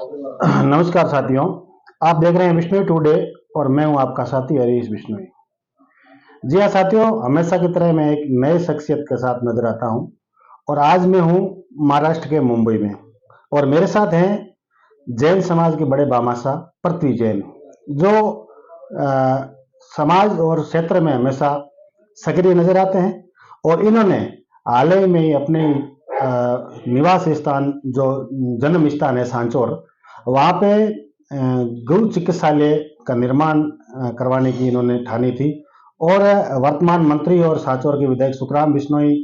नमस्कार साथियों। आप देख रहे हैं विष्णु टुडे और मैं हूं आपका साथी हरीश बिश्नोई। जी हाँ साथियों, हमेशा की तरह मैं एक नए शख्सियत के साथ नजर आता हूं और आज मैं हूं महाराष्ट्र के मुंबई में और मेरे साथ हैं जैन समाज के बड़े भामाशाह पृथ्वी जैन, जो अ, समाज और क्षेत्र में हमेशा सक्रिय नजर आते हैं और इन्होंने हाल ही में ही अपने निवास स्थान, जो जन्म स्थान है सांचौर, वहाँ पे गौ चिकित्सालय का निर्माण करवाने की इन्होंने ठानी थी और वर्तमान मंत्री और सांचौर के विधायक सुखराम बिश्नोई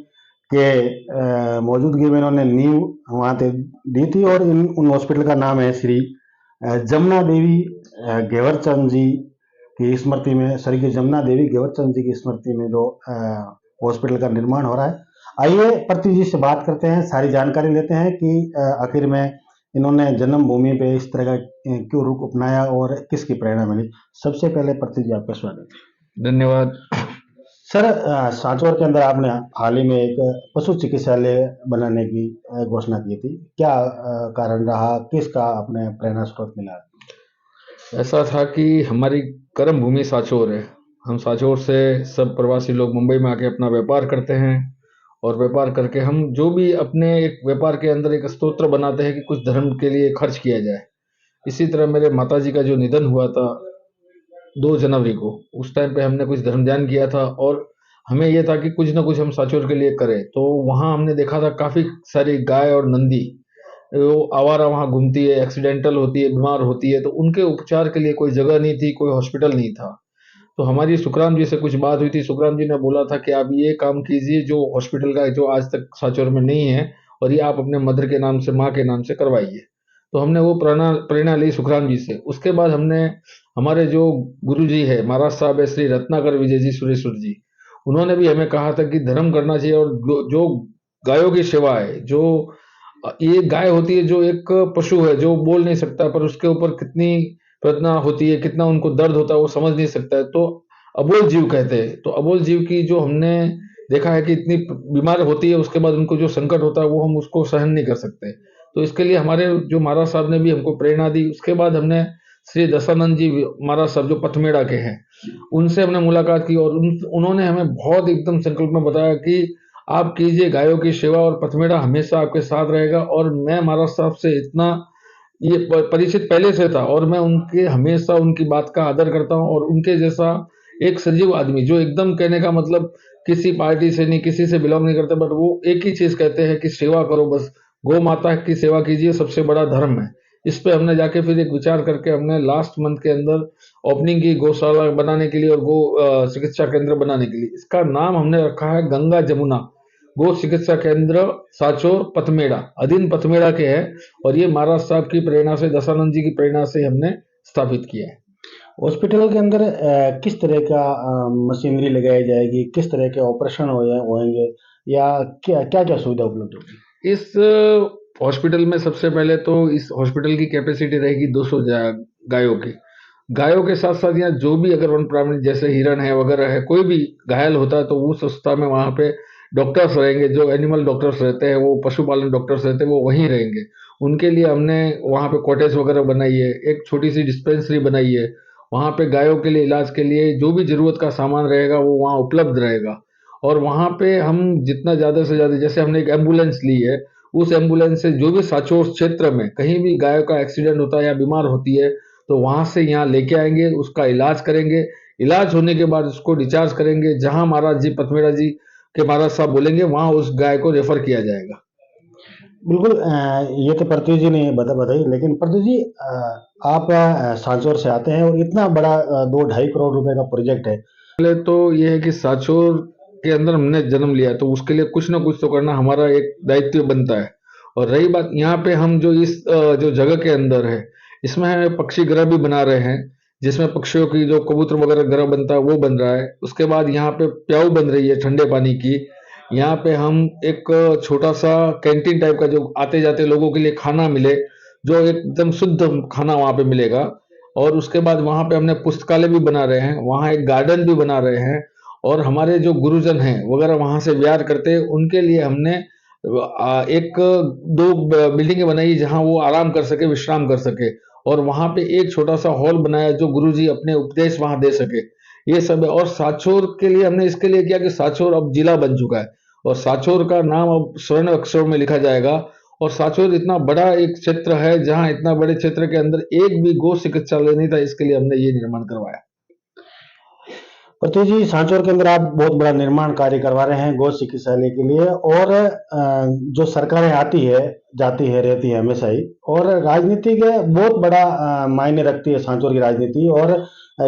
के मौजूदगी में इन्होंने नींव वहाँ पे दी थी और उन हॉस्पिटल का नाम है श्री जमुना देवी घेवरचंद जी की स्मृति में, स्वर्गीय जमुना देवी घेवरचंद जी की स्मृति में जो हॉस्पिटल का निर्माण हो रहा है। आइए पृथ्वी जी से बात करते हैं, सारी जानकारी लेते हैं कि आखिर में इन्होंने जन्मभूमि पे इस तरह का क्यों रुख अपनाया और किसकी प्रेरणा मिली। सबसे पहले पृथ्वी जी आपका स्वागत है। धन्यवाद। सर, सांचौर के अंदर आपने हाल ही में एक पशु चिकित्सालय बनाने की घोषणा की थी, क्या कारण रहा, किसका अपने प्रेरणा स्रोत मिला? ऐसा था कि हमारी कर्म भूमि सांचौर है। हम सांचौर से सब प्रवासी लोग मुंबई में आके अपना व्यापार करते हैं और व्यापार करके हम जो भी अपने एक व्यापार के अंदर एक स्तोत्र बनाते हैं कि कुछ धर्म के लिए खर्च किया जाए। इसी तरह मेरे माताजी का जो निधन हुआ था 2 जनवरी को, उस टाइम पे हमने कुछ धर्मदान किया था और हमें ये था कि कुछ ना कुछ हम सांचौर के लिए करें। तो वहाँ हमने देखा था काफ़ी सारी गाय और नंदी वो आवारा वहाँ घूमती है, एक्सीडेंटल होती है, बीमार होती है, तो उनके उपचार के लिए कोई जगह नहीं थी, कोई हॉस्पिटल नहीं था। तो हमारी सुखराम जी से कुछ बात हुई थी। सुखराम जी ने बोला था कि आप ये काम कीजिए जो हॉस्पिटल का जो आज तक सांचौर में नहीं है, और ये आप अपने मदर के नाम से, माँ के नाम से करवाइए। तो हमने वो प्रेरणा प्रेरणा ली सुखराम जी से। उसके बाद हमने हमारे जो गुरु जी है, महाराज साहब है श्री रत्नाकर विजय जी सुरेश्वर जी, उन्होंने भी हमें कहा था कि धर्म करना चाहिए और जो गायों की सेवा है, जो ये गाय होती है जो एक पशु है जो बोल नहीं सकता, पर उसके ऊपर कितनी वेदना होती है, कितना उनको दर्द होता है वो समझ नहीं सकता है, तो अबोल जीव कहते हैं। तो अबोल जीव की जो हमने देखा है कि इतनी बीमार होती है, उसके बाद उनको जो संकट होता है वो हम उसको सहन नहीं कर सकते। तो इसके लिए हमारे जो महाराज साहब ने भी हमको प्रेरणा दी। उसके बाद हमने श्री दशानंद जी महाराज साहब जो पथमेड़ा के हैं, उनसे हमने मुलाकात की और उन्होंने हमें बहुत एकदम संकल्प में बताया कि आप कीजिए गायों की सेवा और पथमेड़ा हमेशा आपके साथ रहेगा। और मैं महाराज साहब से इतना ये परिचित पहले से था और मैं उनके हमेशा उनकी बात का आदर करता हूँ और उनके जैसा एक सजीव आदमी जो एकदम कहने का मतलब किसी पार्टी से नहीं, किसी से बिलोंग नहीं करते, बट वो एक ही चीज कहते हैं कि सेवा करो बस, गौ माता की सेवा कीजिए, सबसे बड़ा धर्म है। इस पे हमने जाके फिर एक विचार करके हमने लास्ट मंथ के अंदर ओपनिंग की गौशाला बनाने के लिए और गो चिकित्सा केंद्र बनाने के लिए। इसका नाम हमने रखा है गंगा जमुना गो चिकित्सा केंद्र सांचौर पथमेड़ा, अधीन पथमेड़ा के है। और ये महाराज साहब की प्रेरणा से, दशानंद जी की प्रेरणा से हमने स्थापित किया है। हॉस्पिटल के अंदर किस तरह का मशीनरी लगाई जाएगी, किस तरह के ऑपरेशन होंगे या क्या क्या क्या सुविधा उपलब्ध होगी? इस हॉस्पिटल में सबसे पहले तो इस हॉस्पिटल की कैपेसिटी रहेगी 200 गायों की। गायों के साथ साथ यहाँ जो भी अगर वन प्राणी जैसे हिरण है वगैरह है, कोई भी घायल होता है तो उस अवस्था में वहाँ पे डॉक्टर्स रहेंगे, जो एनिमल डॉक्टर्स रहते हैं, वो पशुपालन डॉक्टर्स रहते हैं, वो वहीं रहेंगे। उनके लिए हमने वहाँ पे कॉटेज वगैरह बनाई है, एक छोटी सी डिस्पेंसरी बनाई है। वहाँ पे गायों के लिए इलाज के लिए जो भी जरूरत का सामान रहेगा वो वहाँ उपलब्ध रहेगा। और वहाँ पे हम जितना ज़्यादा से ज़्यादा, जैसे हमने एक एम्बुलेंस ली है, उस एम्बुलेंस से जो भी सांचौर क्षेत्र में कहीं भी गायों का एक्सीडेंट होता है या बीमार होती है तो वहाँ से यहाँ लेके आएंगे, उसका इलाज करेंगे। इलाज होने के बाद उसको डिस्चार्ज करेंगे, जहाँ महाराज जी पथमेड़ा जी के महाराज साहब बोलेंगे वहाँ उस गाय को रेफर किया जाएगा। बिल्कुल, ये तो पृथ्वी जी ने बताई, लेकिन पृथ्वी जी, आप सांचौर से आते हैं और इतना बड़ा 2-2.5 करोड़ रुपए का प्रोजेक्ट है। पहले तो ये है कि सांचौर के अंदर हमने जन्म लिया तो उसके लिए कुछ ना कुछ तो करना हमारा एक दायित्व बनता है। और रही बात यहाँ पे हम जो इस जो जगह के अंदर है, इसमें हम पक्षी गृह भी बना रहे हैं, जिसमें पक्षियों की जो कबूतर वगैरह गृह बनता है वो बन रहा है। उसके बाद यहाँ पे प्याऊ बन रही है ठंडे पानी की। यहाँ पे हम एक छोटा सा कैंटीन टाइप का, जो आते जाते लोगों के लिए खाना मिले, जो एकदम शुद्ध खाना वहाँ पे मिलेगा। और उसके बाद वहाँ पे हमने पुस्तकालय भी बना रहे हैं, वहाँ एक गार्डन भी बना रहे हैं। और हमारे जो गुरुजन हैं वगैरह वहाँ से विहार करते हैं, उनके लिए हमने एक दो बिल्डिंगें बनाई जहां वो आराम कर सके, विश्राम कर सके, और वहां पे एक छोटा सा हॉल बनाया जो गुरुजी अपने उपदेश वहां दे सके। ये सब है। और साचोर के लिए हमने इसके लिए किया कि साचोर अब जिला बन चुका है और साचोर का नाम अब स्वर्ण अक्षरों में लिखा जाएगा। और साचोर इतना बड़ा एक क्षेत्र है जहां इतना बड़े क्षेत्र के अंदर एक भी गो चिकित्सालय नहीं था, इसके लिए हमने ये निर्माण करवाया। पृथ्वी जी, सांचौर के अंदर आप बहुत बड़ा निर्माण कार्य करवा रहे हैं गौ चिकित्सालय के लिए, और जो सरकारें आती है जाती है रहती है हमेशा ही, और राजनीति के बहुत बड़ा मायने रखती है सांचौर की राजनीति। और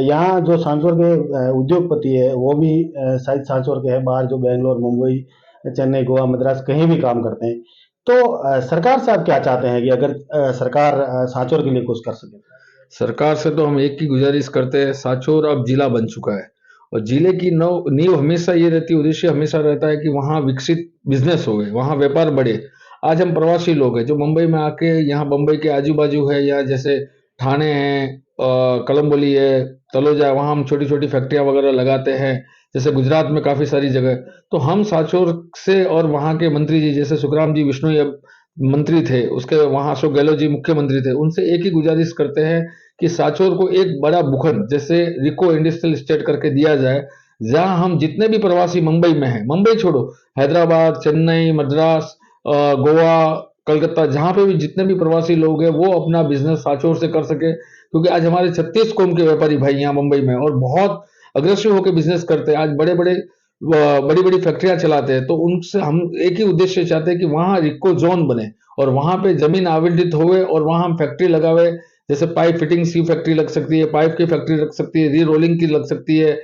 यहाँ जो सांचौर के उद्योगपति है वो भी शायद सांचौर के हैं, बाहर जो बेंगलोर, मुंबई, चेन्नई, गोवा, मद्रास कहीं भी काम करते हैं। तो सरकार से आप क्या चाहते हैं कि अगर सरकार सांचौर के लिए कुछ कर सके? सरकार से तो हम एक ही गुजारिश करते हैं, साचोर अब जिला बन चुका है और जिले की नींव हमेशा ये रहती है, उद्देश्य हमेशा रहता है कि वहाँ विकसित बिजनेस हो गए, वहाँ व्यापार बढ़े। आज हम प्रवासी लोग हैं जो मुंबई में आके, यहाँ मुंबई के आजू बाजू है, या जैसे ठाणे है, कलम्बोली है, तलोजा, वहाँ हम छोटी छोटी फैक्ट्रियाँ वगैरह लगाते हैं। जैसे गुजरात में काफी सारी जगह। तो हम साचोर से, और वहाँ के मंत्री जी जैसे सुखराम जी बिश्नोई अब मंत्री थे, उसके वहाँ अशोक गहलोत जी मुख्यमंत्री थे, उनसे एक ही गुजारिश करते हैं कि साचोर को एक बड़ा भूखंड जैसे रिको इंडस्ट्रियल स्टेट करके दिया जाए, जहां हम जितने भी प्रवासी मुंबई में हैं, मुंबई छोड़ो, हैदराबाद, चेन्नई, मद्रास, गोवा, कलकत्ता, जहां पे भी जितने भी प्रवासी लोग हैं वो अपना बिजनेस साचोर से कर सके। क्योंकि आज हमारे 36 कौम के व्यापारी भाई यहाँ मुंबई में और बहुत अग्रेसिव होकर बिजनेस करते हैं, आज बड़े बड़े बड़ी बड़ी फैक्ट्रियां चलाते हैं। तो उनसे हम एक ही उद्देश्य चाहते हैं कि वहां रिको जोन बने और वहां पे जमीन आवंटित होवे और वहां हम फैक्ट्री लगावे। जैसे पाइप फिटिंग्स की फैक्ट्री लग सकती है, पाइप की फैक्ट्री लग सकती है, री रोलिंग की लग सकती है,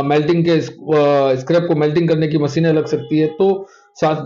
मेल्टिंग के स्क्रैप को मेल्टिंग करने की मशीनें लग सकती है। तो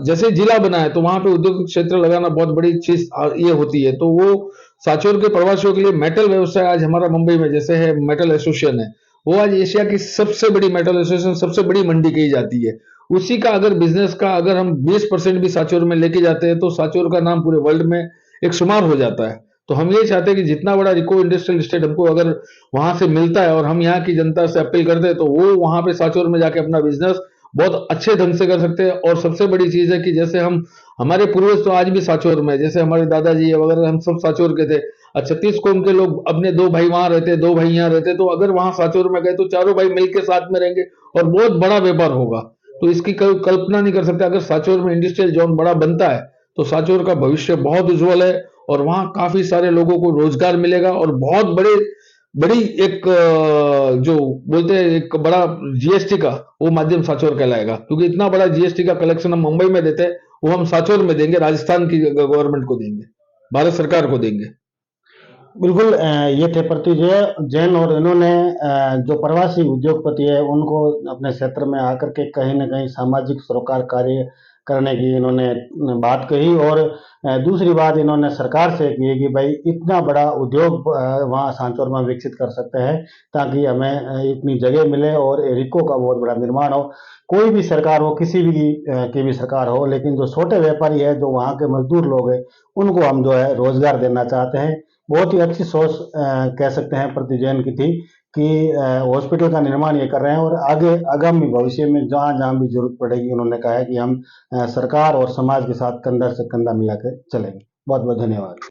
जैसे जिला बना है तो वहां पे उद्योग क्षेत्र लगाना बहुत बड़ी चीज ये होती है। तो वो साचोर के प्रवासियों के लिए मेटल व्यवसाय आज हमारा मुंबई में जैसे है, मेटल एसोसिएशन है, वो आज एशिया की सबसे बड़ी मेटल एसोसिएशन, सबसे बड़ी मंडी कही जाती है। उसी का अगर बिजनेस का अगर हम 20% भी साचोर में लेके जाते हैं तो साचोर का नाम पूरे वर्ल्ड में एक शुमार हो जाता है। तो हम ये चाहते हैं कि जितना बड़ा रिको इंडस्ट्रियल स्टेट हमको अगर वहां से मिलता है और हम यहाँ की जनता से अपील करते हैं तो वो वहां पे साचोर में जाके अपना बिजनेस बहुत अच्छे ढंग से कर सकते हैं। और सबसे बड़ी चीज है कि जैसे हम, हमारे पूर्वज तो आज भी साचोर में, जैसे हमारे दादाजी वगैरह हम सब साचोर के थे। 36 कौम के लोग, अपने 2 भाई वहां रहते, 2 भाई यहाँ रहते, तो अगर वहां साचोर में गए तो चारों भाई मिलकर साथ में रहेंगे और बहुत बड़ा व्यापार होगा। तो इसकी कल्पना नहीं कर सकते। अगर साचोर में इंडस्ट्रियल जोन बड़ा बनता है तो साचोर का भविष्य बहुत उज्जवल है और वहां काफी सारे लोगों को रोजगार मिलेगा और बहुत बड़े बड़ी एक जो बोलते हैं एक बड़ा जीएसटी का वो माध्यम साचोर कहलाएगा। क्योंकि इतना बड़ा जीएसटी का कलेक्शन हम मुंबई में देते हैं वो हम साचोर में देंगे, राजस्थान की गवर्नमेंट को देंगे, भारत सरकार को देंगे। बिल्कुल, ये थे पृथ्वी जैन, और इन्होंने जो प्रवासी उद्योगपति है उनको अपने क्षेत्र में आकर के कहीं न कहीं सामाजिक सरोकार कार्य करने की इन्होंने बात कही। और दूसरी बात इन्होंने सरकार से की है कि भाई इतना बड़ा उद्योग वहाँ सांचौर में विकसित कर सकते हैं ताकि हमें इतनी जगह मिले और एरिको का बहुत बड़ा निर्माण हो। कोई भी सरकार हो, किसी भी की भी सरकार हो, लेकिन जो छोटे व्यापारी है, जो वहाँ के मजदूर लोग हैं, उनको हम जो है रोजगार देना चाहते हैं। बहुत ही अच्छी सोच कह सकते हैं प्रति जैन की थी कि हॉस्पिटल का निर्माण ये कर रहे हैं और आगे आगामी भविष्य में जहाँ जहाँ भी जरूरत पड़ेगी उन्होंने कहा है कि हम सरकार और समाज के साथ कंधा से कंधा मिलाकर चलेंगे। बहुत बहुत धन्यवाद।